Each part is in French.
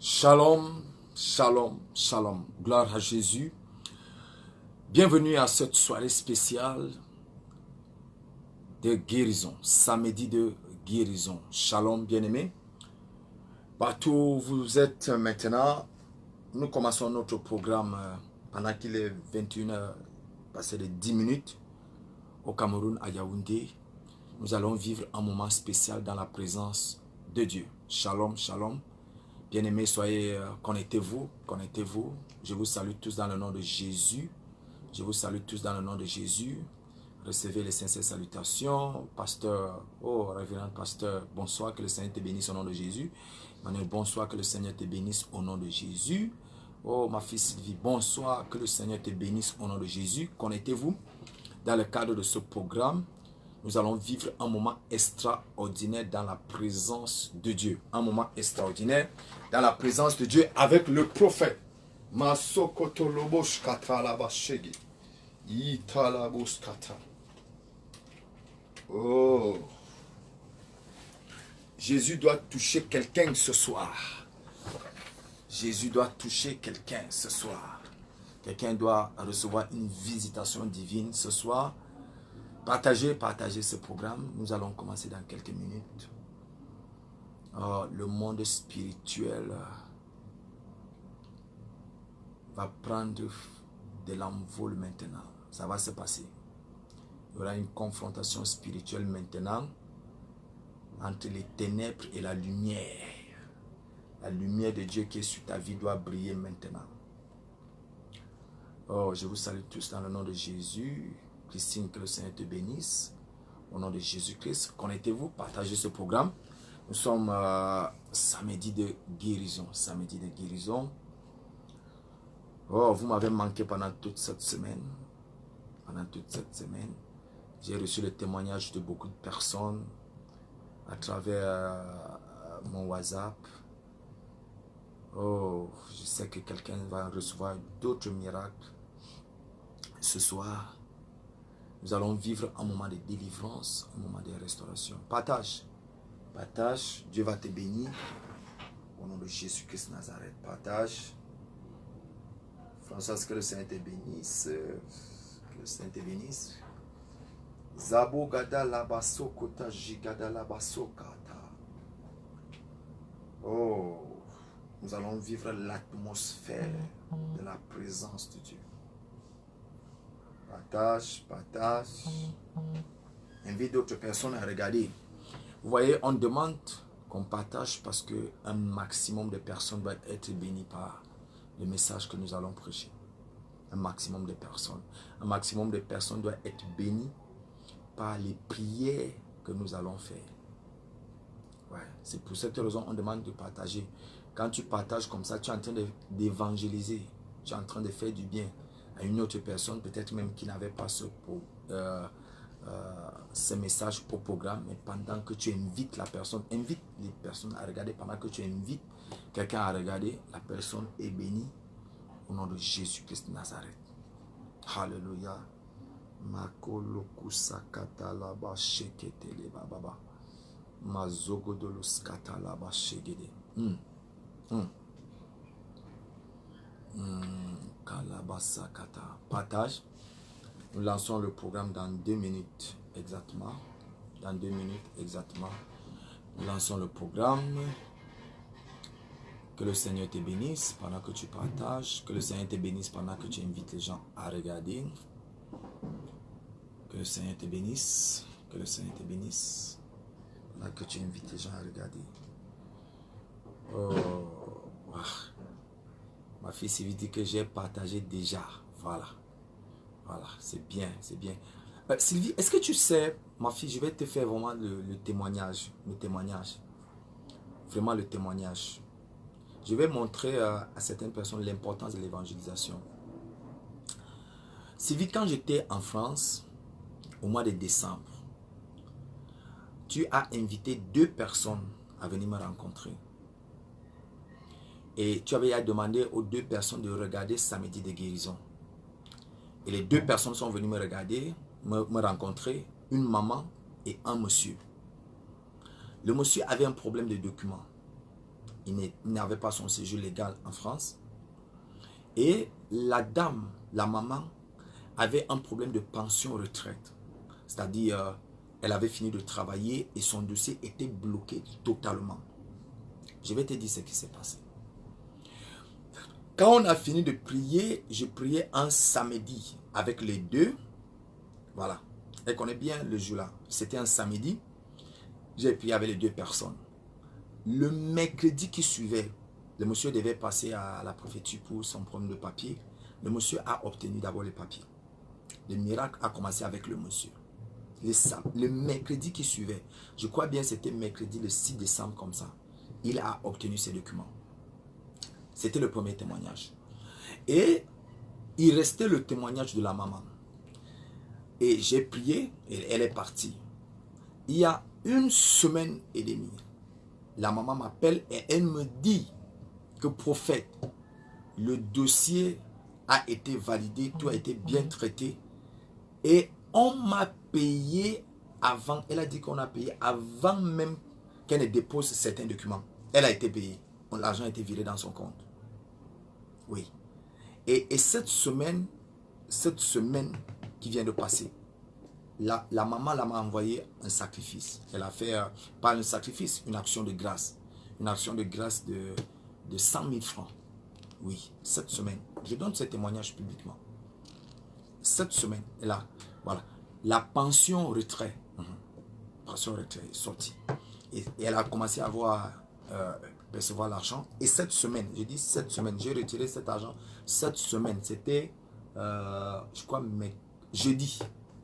Shalom, shalom, shalom. Gloire à Jésus. Bienvenue à cette soirée spéciale de guérison. Samedi de guérison. Shalom, bien-aimés. Partout où vous êtes maintenant, nous commençons notre programme pendant qu'il est 21h, passé de 10 minutes au Cameroun, à Yaoundé. Nous allons vivre un moment spécial dans la présence de Dieu. Shalom, shalom. Bien-aimés, soyez connectez-vous, connectez-vous. Je vous salue tous dans le nom de Jésus. Je vous salue tous dans le nom de Jésus. Recevez les sincères salutations. Pasteur, révérend pasteur, bonsoir, que le Seigneur te bénisse au nom de Jésus. Manuel, bonsoir, que le Seigneur te bénisse au nom de Jésus. Oh, ma fille Sylvie, bonsoir, que le Seigneur te bénisse au nom de Jésus. Connectez-vous dans le cadre de ce programme. Nous allons vivre un moment extraordinaire dans la présence de Dieu. Un moment extraordinaire dans la présence de Dieu avec le prophète. Oh. Jésus doit toucher quelqu'un ce soir. Jésus doit toucher quelqu'un ce soir. Quelqu'un doit recevoir une visitation divine ce soir. Partagez ce programme. Nous allons commencer dans quelques minutes. Le monde spirituel va prendre de l'envol maintenant. Ça va se passer. Il y aura une confrontation spirituelle maintenant entre les ténèbres et la lumière. La lumière de Dieu qui est sur ta vie doit briller maintenant. Oh, je vous salue tous dans le nom de Jésus. Christine, que le Seigneur te bénisse. Au nom de Jésus-Christ, connectez-vous, partagez ce programme. Nous sommes samedi de guérison. Samedi de guérison. Oh, vous m'avez manqué pendant toute cette semaine. Pendant toute cette semaine. J'ai reçu le témoignage de beaucoup de personnes à travers mon WhatsApp. Oh, je sais que quelqu'un va recevoir d'autres miracles ce soir. Nous allons vivre un moment de délivrance, un moment de restauration. Partage. Partage. Dieu va te bénir. Au nom de Jésus-Christ Nazareth. Partage. François, que le Seigneur te bénisse. Que le Seigneur te bénisse. Zabo gada labaso kota jigada labaso kata. Oh, nous allons vivre l'atmosphère de la présence de Dieu. Partage, partage. Invite d'autres personnes à regarder. Vous voyez, on demande qu'on partage parce qu'un maximum de personnes doivent être bénies par le message que nous allons prêcher. Un maximum de personnes. Un maximum de personnes doivent être bénies par les prières que nous allons faire. Ouais, c'est pour cette raison qu'on demande de partager. Quand tu partages comme ça, tu es en train d'évangéliser. Tu es en train de faire du bien à une autre personne, peut-être même qui n'avait pas ce message au programme, mais pendant que tu invites la personne, invite les personnes à regarder, pendant que tu invites quelqu'un à regarder, la personne est bénie au nom de Jésus-Christ de Nazareth. Alléluia. Partage. Nous lançons le programme dans 2 minutes exactement. Dans 2 minutes exactement. Nous lançons le programme. Que le Seigneur te bénisse pendant que tu partages. Que le Seigneur te bénisse pendant que tu invites les gens à regarder. Que le Seigneur te bénisse. Que le Seigneur te bénisse pendant que tu invites les gens à regarder. Oh. Ma fille Sylvie dit que j'ai partagé déjà. Voilà. Voilà, c'est bien, c'est bien. Sylvie, est-ce que tu sais, ma fille, je vais te faire vraiment le témoignage. Le témoignage. Vraiment le témoignage. Je vais montrer à certaines personnes l'importance de l'évangélisation. Sylvie, quand j'étais en France, au mois de décembre, tu as invité 2 personnes à venir me rencontrer. Et tu avais demandé aux 2 personnes de regarder Samedi de guérison. Et les 2 personnes sont venues me regarder, me rencontrer, une maman et un monsieur. Le monsieur avait un problème de documents. Il n'avait pas son séjour légal en France. Et la dame, la maman, avait un problème de pension-retraite. C'est-à-dire, elle avait fini de travailler et son dossier était bloqué totalement. Je vais te dire ce qui s'est passé. Quand on a fini de prier, je priais un samedi avec les deux. Voilà. Elle connaît bien le jour-là. C'était un samedi. J'ai prié avec les deux personnes. Le mercredi qui suivait, le monsieur devait passer à la préfecture pour son problème de papier. Le monsieur a obtenu d'abord les papiers. Le miracle a commencé avec le monsieur. Le mercredi qui suivait, je crois bien c'était mercredi le 6 décembre comme ça, il a obtenu ses documents. C'était le premier témoignage. Et il restait le témoignage de la maman. Et j'ai prié et elle est partie. Il y a une semaine et demie, la maman m'appelle et elle me dit que prophète, le dossier a été validé, tout a été bien traité et on m'a payé avant, elle a dit qu'on a payé avant même qu'elle ne dépose certains documents. Elle a été payée, l'argent a été viré dans son compte. Oui. Et cette semaine qui vient de passer, la maman m'a envoyé un sacrifice. Elle a fait, pas un sacrifice, une action de grâce. Une action de grâce de 100 000 francs. Oui, cette semaine. Je donne ce témoignage publiquement. Cette semaine, voilà. La pension retrait. Pension retrait est sortie. Et elle a commencé à percevoir l'argent. Et cette semaine, je dis cette semaine, j'ai retiré cet argent. Cette semaine, c'était, je crois,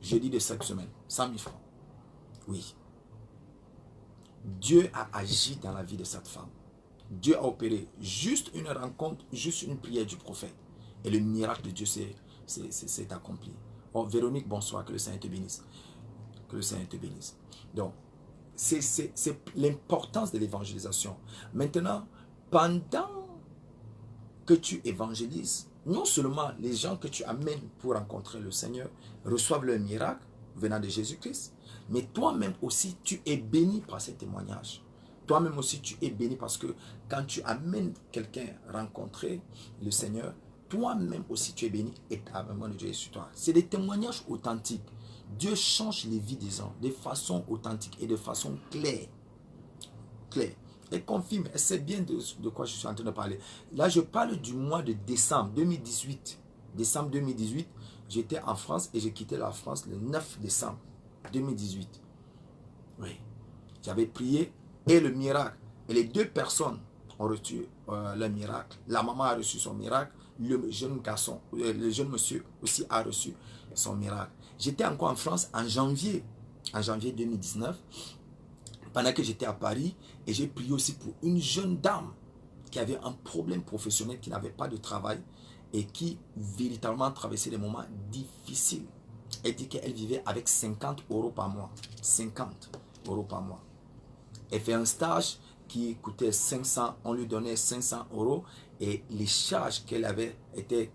jeudi de cette semaine, 100 000 francs. Oui. Dieu a agi dans la vie de cette femme. Dieu a opéré juste une rencontre, juste une prière du prophète. Et le miracle de Dieu s'est accompli. Oh, Véronique, bonsoir, que le Seigneur te bénisse. Que le Seigneur te bénisse. Donc, c'est l'importance de l'évangélisation. Maintenant, pendant que tu évangélises, non seulement les gens que tu amènes pour rencontrer le Seigneur reçoivent le miracle venant de Jésus-Christ, mais toi-même aussi, tu es béni par ces témoignages. Toi-même aussi, tu es béni parce que quand tu amènes quelqu'un rencontrer le Seigneur, toi-même aussi, tu es béni et la main de Dieu est sur toi. C'est des témoignages authentiques. Dieu change les vies des gens de façon authentique et de façon claire. Claire. Elle confirme, elle sait bien de quoi je suis en train de parler. Là, je parle du mois de décembre 2018. Décembre 2018, j'étais en France et j'ai quitté la France le 9 décembre 2018. Oui. J'avais prié et le miracle. Et les deux personnes ont reçu le miracle. La maman a reçu son miracle. Le jeune garçon, le jeune monsieur aussi a reçu son miracle. J'étais encore en France en janvier 2019. Pendant que j'étais à Paris, et j'ai prié aussi pour une jeune dame qui avait un problème professionnel, qui n'avait pas de travail et qui véritablement traversait des moments difficiles. Elle dit qu'elle vivait avec 50 € par mois. 50 € par mois. Elle fait un stage qui coûtait 500, on lui donnait 500 € et les charges qu'elle avait étaient,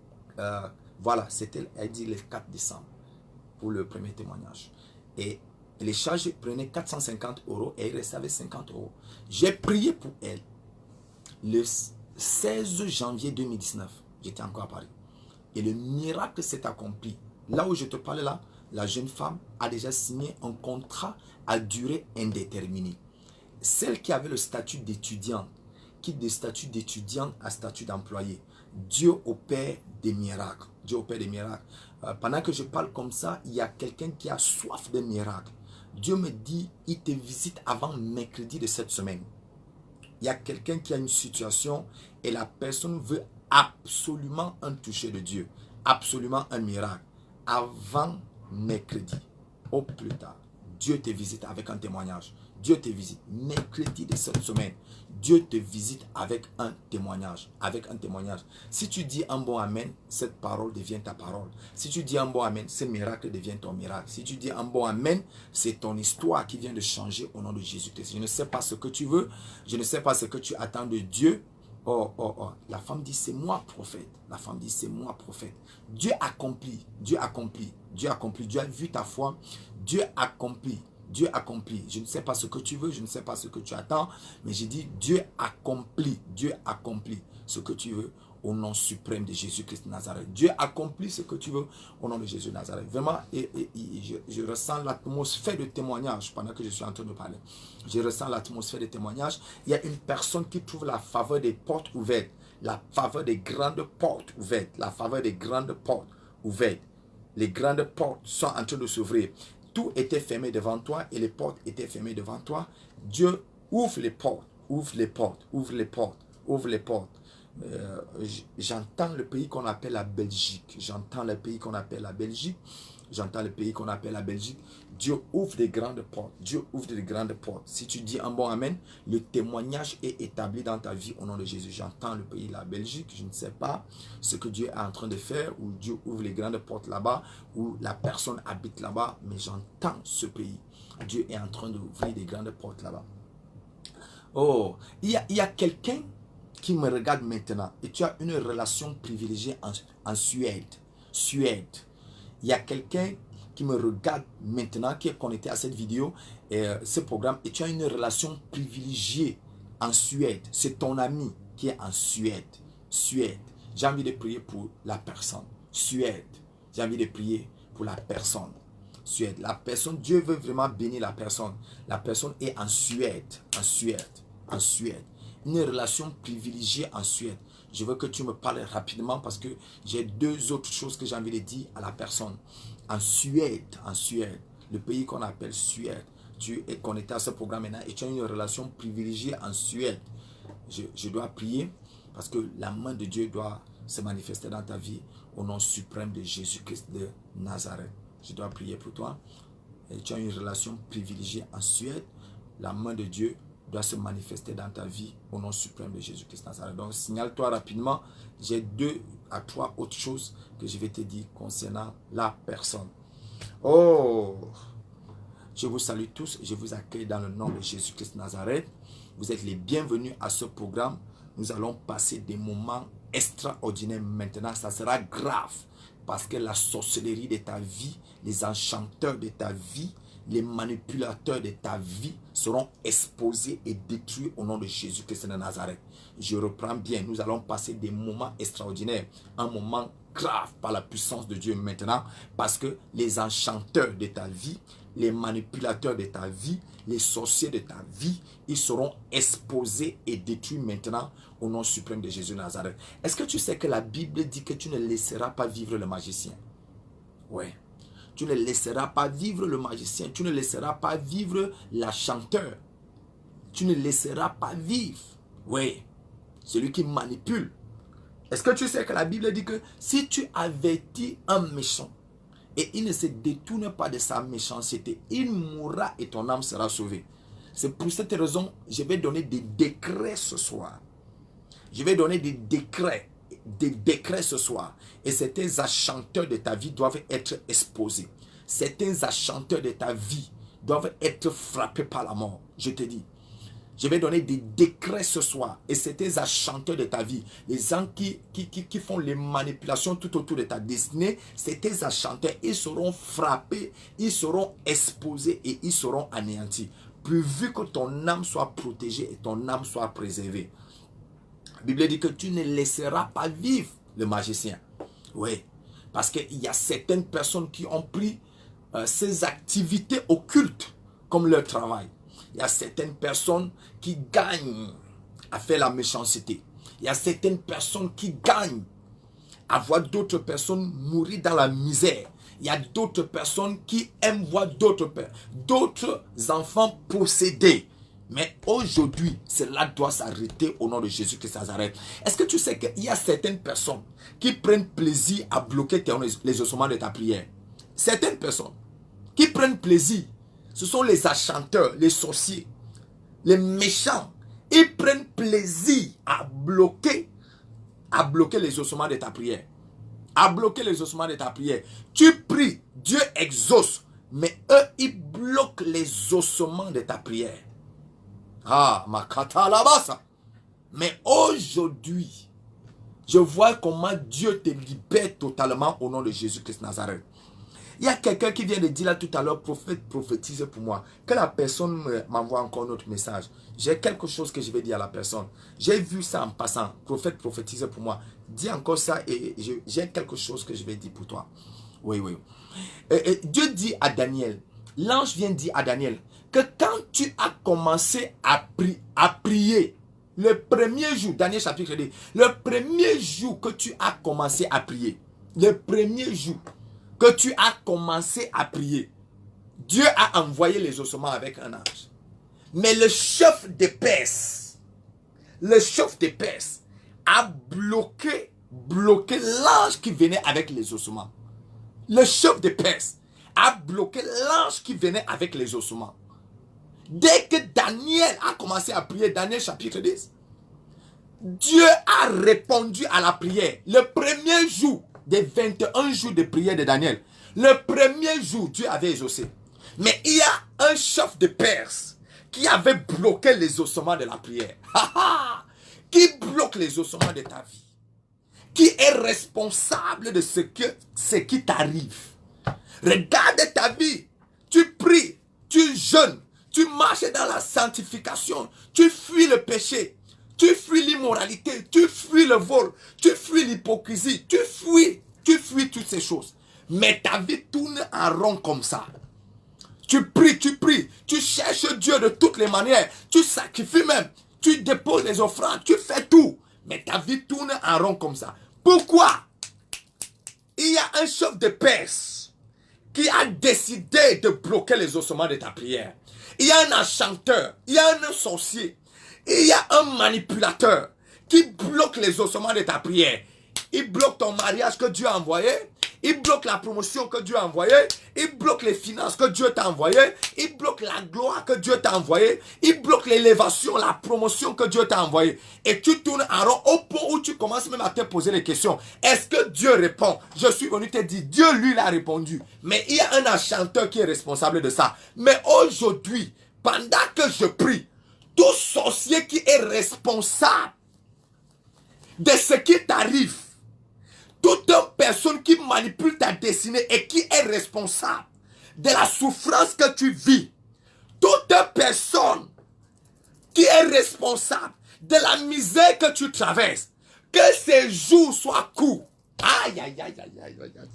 voilà, c'était, elle dit le 4 décembre pour le premier témoignage. Et les charges prenaient 450 € et il restait avec 50 €. J'ai prié pour elle le 16 janvier 2019. J'étais encore à Paris. Et le miracle s'est accompli. Là où je te parle là, la jeune femme a déjà signé un contrat à durée indéterminée. Celle qui avait le statut d'étudiante quitte de statut d'étudiante à statut d'employé. Dieu opère des miracles. Dieu opère des miracles. Pendant que je parle comme ça, il y a quelqu'un qui a soif de miracles. Dieu me dit, il te visite avant mercredi de cette semaine. Il y a quelqu'un qui a une situation et la personne veut absolument un toucher de Dieu. Absolument un miracle. Avant mercredi, au plus tard, Dieu te visite avec un témoignage. Dieu te visite mercredi de cette semaine. Dieu te visite avec un témoignage. Avec un témoignage. Si tu dis un bon amen, cette parole devient ta parole. Si tu dis un bon amen, ce miracle devient ton miracle. Si tu dis un bon amen, c'est ton histoire qui vient de changer au nom de Jésus-Christ. Je ne sais pas ce que tu veux. Je ne sais pas ce que tu attends de Dieu. Oh, oh, oh. La femme dit, c'est moi prophète. La femme dit, c'est moi prophète. Dieu accomplit. Dieu accomplit. Dieu accomplit. Dieu a vu ta foi. Dieu accomplit. Dieu accomplit. Je ne sais pas ce que tu veux, je ne sais pas ce que tu attends, mais j'ai dit Dieu accomplit ce que tu veux au nom suprême de Jésus-Christ de Nazareth. Dieu accomplit ce que tu veux au nom de Jésus de Nazareth. Vraiment, je ressens l'atmosphère de témoignage pendant que je suis en train de parler. Je ressens l'atmosphère de témoignage. Il y a une personne qui trouve la faveur des portes ouvertes, la faveur des grandes portes ouvertes, la faveur des grandes portes ouvertes. Les grandes portes sont en train de s'ouvrir. Tout était fermé devant toi et les portes étaient fermées devant toi. Dieu ouvre les portes, ouvre les portes, ouvre les portes, ouvre les portes. J'entends le pays qu'on appelle la Belgique. J'entends le pays qu'on appelle la Belgique. J'entends le pays qu'on appelle la Belgique. Dieu ouvre des grandes portes. Dieu ouvre des grandes portes. Si tu dis un bon amen, le témoignage est établi dans ta vie au nom de Jésus. J'entends le pays, la Belgique. Je ne sais pas ce que Dieu est en train de faire, ou Dieu ouvre les grandes portes là-bas, ou la personne habite là-bas, mais j'entends ce pays. Dieu est en train d'ouvrir des grandes portes là-bas. Oh, il y a quelqu'un qui me regarde maintenant, et tu as une relation privilégiée en Suède. Suède. Il y a quelqu'un qui me regarde maintenant, qui est connecté à cette vidéo, ce programme, et tu as une relation privilégiée en Suède. C'est ton ami qui est en Suède. Suède. J'ai envie de prier pour la personne. Suède. J'ai envie de prier pour la personne. Suède. La personne, Dieu veut vraiment bénir la personne. La personne est en Suède. En Suède. En Suède. Une relation privilégiée en Suède. Je veux que tu me parles rapidement parce que j'ai deux autres choses que j'ai envie de dire à la personne. En Suède, le pays qu'on appelle Suède, tu es connecté à ce programme maintenant et tu as une relation privilégiée en Suède. Je dois prier parce que la main de Dieu doit se manifester dans ta vie au nom suprême de Jésus-Christ de Nazareth. Je dois prier pour toi. Et tu as une relation privilégiée en Suède. La main de Dieu doit se manifester dans ta vie au nom suprême de Jésus-Christ Nazareth. Donc, signale-toi rapidement. J'ai 2 à 3 autres choses que je vais te dire concernant la personne. Oh! Je vous salue tous. Je vous accueille dans le nom de Jésus-Christ Nazareth. Vous êtes les bienvenus à ce programme. Nous allons passer des moments extraordinaires maintenant. Ça sera grave parce que la sorcellerie de ta vie, les enchanteurs de ta vie, les manipulateurs de ta vie seront exposés et détruits au nom de Jésus-Christ de Nazareth. Je reprends bien, nous allons passer des moments extraordinaires, un moment grave par la puissance de Dieu maintenant, parce que les enchanteurs de ta vie, les manipulateurs de ta vie, les sorciers de ta vie, ils seront exposés et détruits maintenant au nom suprême de Jésus de Nazareth. Est-ce que tu sais que la Bible dit que tu ne laisseras pas vivre le magicien? Ouais. Tu ne laisseras pas vivre le magicien. Tu ne laisseras pas vivre la chanteur. Tu ne laisseras pas vivre. Oui. Celui qui manipule. Est-ce que tu sais que la Bible dit que si tu avertis un méchant et il ne se détourne pas de sa méchanceté, il mourra et ton âme sera sauvée. C'est pour cette raison, je vais donner des décrets ce soir. Je vais donner des décrets ce soir. Et certains enchanteurs de ta vie doivent être exposés. Certains enchanteurs de ta vie doivent être frappés par la mort. Je te dis. Je vais donner des décrets ce soir. Et certains enchanteurs de ta vie, les gens qui font les manipulations tout autour de ta destinée, certains enchanteurs, ils seront frappés, ils seront exposés et ils seront anéantis. Pourvu que ton âme soit protégée et ton âme soit préservée. La Bible dit que tu ne laisseras pas vivre le magicien. Oui, parce qu'il y a certaines personnes qui ont pris ces activités occultes comme leur travail. Il y a certaines personnes qui gagnent à faire la méchanceté. Il y a certaines personnes qui gagnent à voir d'autres personnes mourir dans la misère. Il y a d'autres personnes qui aiment voir d'autres enfants possédés. Mais aujourd'hui, cela doit s'arrêter au nom de Jésus-Christ de Nazareth. Est-ce que tu sais qu'il y a certaines personnes qui prennent plaisir à bloquer les ossements de ta prière? Certaines personnes qui prennent plaisir, ce sont les enchanteurs, les sorciers, les méchants. Ils prennent plaisir à bloquer les ossements de ta prière. À bloquer les ossements de ta prière. Tu pries, Dieu exauce, mais eux, ils bloquent les ossements de ta prière. Ah, ma katalabasa. Mais aujourd'hui, je vois comment Dieu te libère totalement au nom de Jésus-Christ Nazareth. Il y a quelqu'un qui vient de dire là tout à l'heure, prophète, prophétise pour moi. Que la personne m'envoie encore un autre message. J'ai quelque chose que je vais dire à la personne. J'ai vu ça en passant. Prophète, prophétise pour moi. Dis encore ça et j'ai quelque chose que je vais dire pour toi. Oui, oui. Dieu dit à Daniel, l'ange vient dire à Daniel, que quand tu as commencé à prier, le premier jour, Daniel chapitre 2, le premier jour que tu as commencé à prier, le premier jour que tu as commencé à prier, Dieu a envoyé les ossements avec un ange. Mais le chef des Perses, a bloqué l'ange qui venait avec les ossements. Le chef des Perses a bloqué l'ange qui venait avec les ossements. Dès que Daniel a commencé à prier, Daniel chapitre 10, Dieu a répondu à la prière. Le premier jour des 21 jours de prière de Daniel, le premier jour, Dieu avait exaucé. Mais il y a un chef de Perse qui avait bloqué les ossements de la prière. Qui bloque les ossements de ta vie. Qui est responsable de ce qui t'arrive. Regarde ta vie. Tu pries, tu jeûnes, tu marches dans la sanctification, tu fuis le péché, tu fuis l'immoralité, tu fuis le vol, tu fuis l'hypocrisie, tu fuis toutes ces choses. Mais ta vie tourne en rond comme ça. Tu pries, tu cherches Dieu de toutes les manières, tu sacrifies même, tu déposes les offrandes, tu fais tout. Mais ta vie tourne en rond comme ça. Pourquoi? Il y a un chef de Perse qui a décidé de bloquer les ossements de ta prière. Il y a un enchanteur, il y a un sorcier, il y a un manipulateur qui bloque les ossements de ta prière. Il bloque ton mariage que Dieu a envoyé. Il bloque la promotion que Dieu a envoyée. Il bloque les finances que Dieu t'a envoyées. Il bloque la gloire que Dieu t'a envoyée. Il bloque l'élévation, la promotion que Dieu t'a envoyée. Et tu tournes en rond au point où tu commences même à te poser les questions. Est-ce que Dieu répond? Je suis venu te dire, Dieu lui l'a répondu. Mais il y a un enchanteur qui est responsable de ça. Mais aujourd'hui, pendant que je prie, tout sorcier qui est responsable de ce qui t'arrive, toute personne qui manipule ta destinée et qui est responsable de la souffrance que tu vis, toute personne qui est responsable de la misère que tu traverses, que ces jours soient courts. Aïe, aïe, aïe, aïe, aïe, aïe.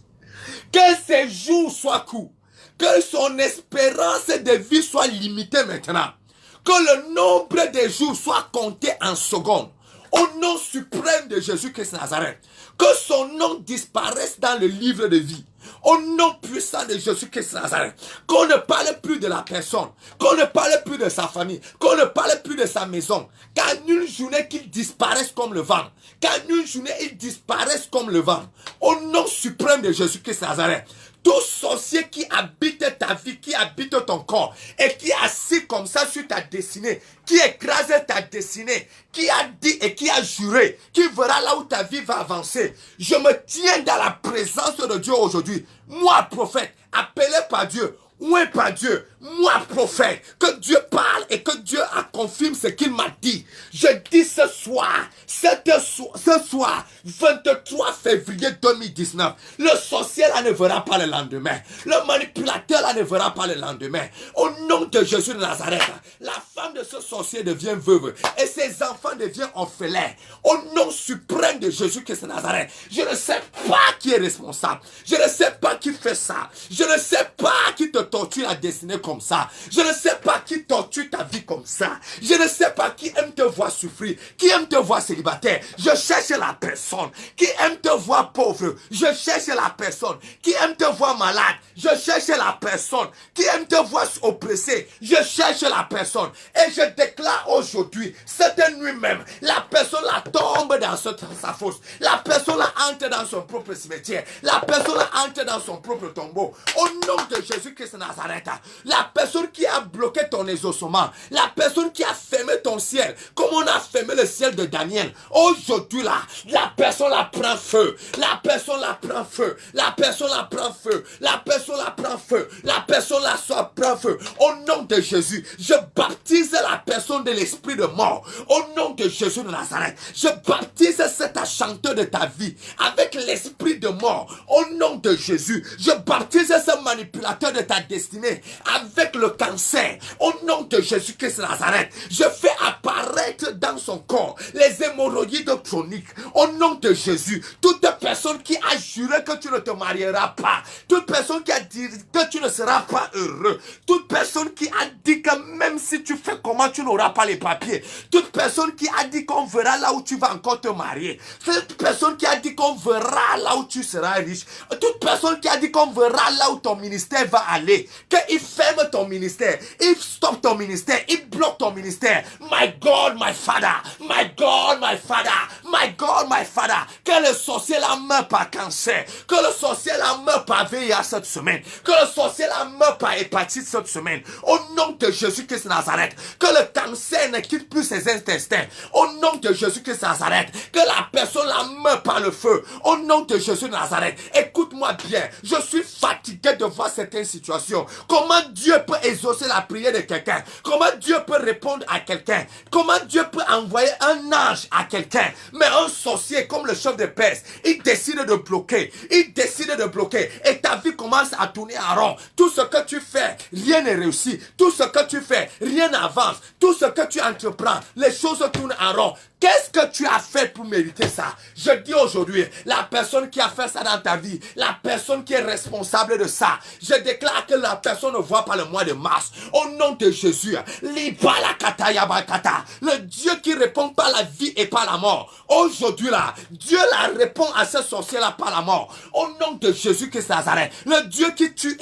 Que ces jours soient courts. Que son espérance de vie soit limitée maintenant. Que le nombre de jours soit compté en secondes. Au nom suprême de Jésus-Christ Nazareth. Que son nom disparaisse dans le livre de vie. Au nom puissant de Jésus-Christ Nazareth. Qu'on ne parle plus de la personne. Qu'on ne parle plus de sa famille. Qu'on ne parle plus de sa maison. Qu'en une journée qu'il disparaisse comme le vent. Qu'en une journée il disparaisse comme le vent. Au nom suprême de Jésus-Christ Nazareth. Tout sorcier qui habite ta vie, qui habite ton corps et qui est assis comme ça sur ta destinée, qui écrase ta destinée, qui a dit et qui a juré, qui verra là où ta vie va avancer. Je me tiens dans la présence de Dieu aujourd'hui. Moi, prophète, appelé par Dieu. Oui, par Dieu, moi prophète, que Dieu parle et que Dieu confirme ce qu'il m'a dit. Je dis ce soir, 23 février 2019, le sorcier là ne verra pas le lendemain. Le manipulateur là ne verra pas le lendemain. Au nom de Jésus de Nazareth, la femme de ce sorcier devient veuve et ses enfants deviennent orphelins. Au nom suprême de Jésus-Christ de Nazareth, je ne sais pas qui est responsable. Je ne sais pas qui fait ça. Je ne sais pas qui te torture la destinée comme ça. Je ne sais pas qui torture ta vie comme ça. Je ne sais pas qui aime te voir souffrir, qui aime te voir célibataire. Je cherche la personne qui aime te voir pauvre. Je cherche la personne qui aime te voir malade. Je cherche la personne qui aime te voir oppressé. Je cherche la personne. Et je déclare aujourd'hui, cette nuit même, la personne la tombe dans sa fosse. La personne la entre dans son propre cimetière. La personne la entre dans son propre tombeau. Au nom de Jésus-Christ Nazareth, la personne qui a bloqué ton exaucement, la personne qui a fermé ton ciel, comme on a fermé le ciel de Daniel, aujourd'hui là, la personne la prend feu, la personne la prend feu, la personne la prend feu, la personne la prend feu, la personne la prend feu. Au nom de Jésus, je baptise la personne de l'esprit de mort. Au nom de Jésus de Nazareth, je baptise baptise cet enchanteur de ta vie avec l'esprit de mort. Au nom de Jésus, je baptise ce manipulateur de ta destinée avec le cancer. Au nom de Jésus-Christ de Nazareth, je fais apparaître dans son corps les hémorroïdes chroniques. Au nom de Jésus, toute personne qui a juré que tu ne te marieras pas, toute personne qui a dit que tu ne seras pas heureux, toute personne qui a dit que même si tu fais comment, tu n'auras pas les papiers, toute personne qui a dit qu'on verra là où tu vas encore te marier, toute personne qui a dit qu'on verra là où tu seras riche, toute personne qui a dit qu'on verra là où ton ministère va aller, qu'il ferme ton ministère, il stoppe ton ministère, il bloque ton ministère. My God, my Father, my God, my Father, my God, my Father, que le sorcier la meurt par cancer, que le sorcier la meurt par VIH cette semaine, que le sorcier la meurt par hépatite cette semaine, au nom de Jésus-Christ de Nazareth, que le cancer ne quitte plus ses intestins, au nom de Jésus-Christ de Nazareth, que la personne la meurt par le feu, au nom de Jésus de Nazareth. Écoute-moi bien, je suis fatigué de voir certaines situations. Comment Dieu peut exaucer la prière de quelqu'un? Comment Dieu peut répondre à quelqu'un? Comment Dieu peut envoyer un ange à quelqu'un? Mais un sorcier comme le chef de Perse, il décide de bloquer, et ta vie commence à tourner en rond. Tout ce que tu fais, rien ne réussit. Tout ce que tu fais, rien n'avance. Tout ce que tu entreprends, les choses tournent en rond. Qu'est-ce que tu as fait pour mériter ça? Je dis aujourd'hui, la personne qui a fait ça dans ta vie, la personne qui est responsable de ça, je déclare que la personne ne voit pas le mois de mars. Au nom de Jésus, le Dieu qui répond par la vie et par la mort. Aujourd'hui là, Dieu la répond à ce sorcier là par la mort. Au nom de Jésus Christ Nazareth, le Dieu qui tue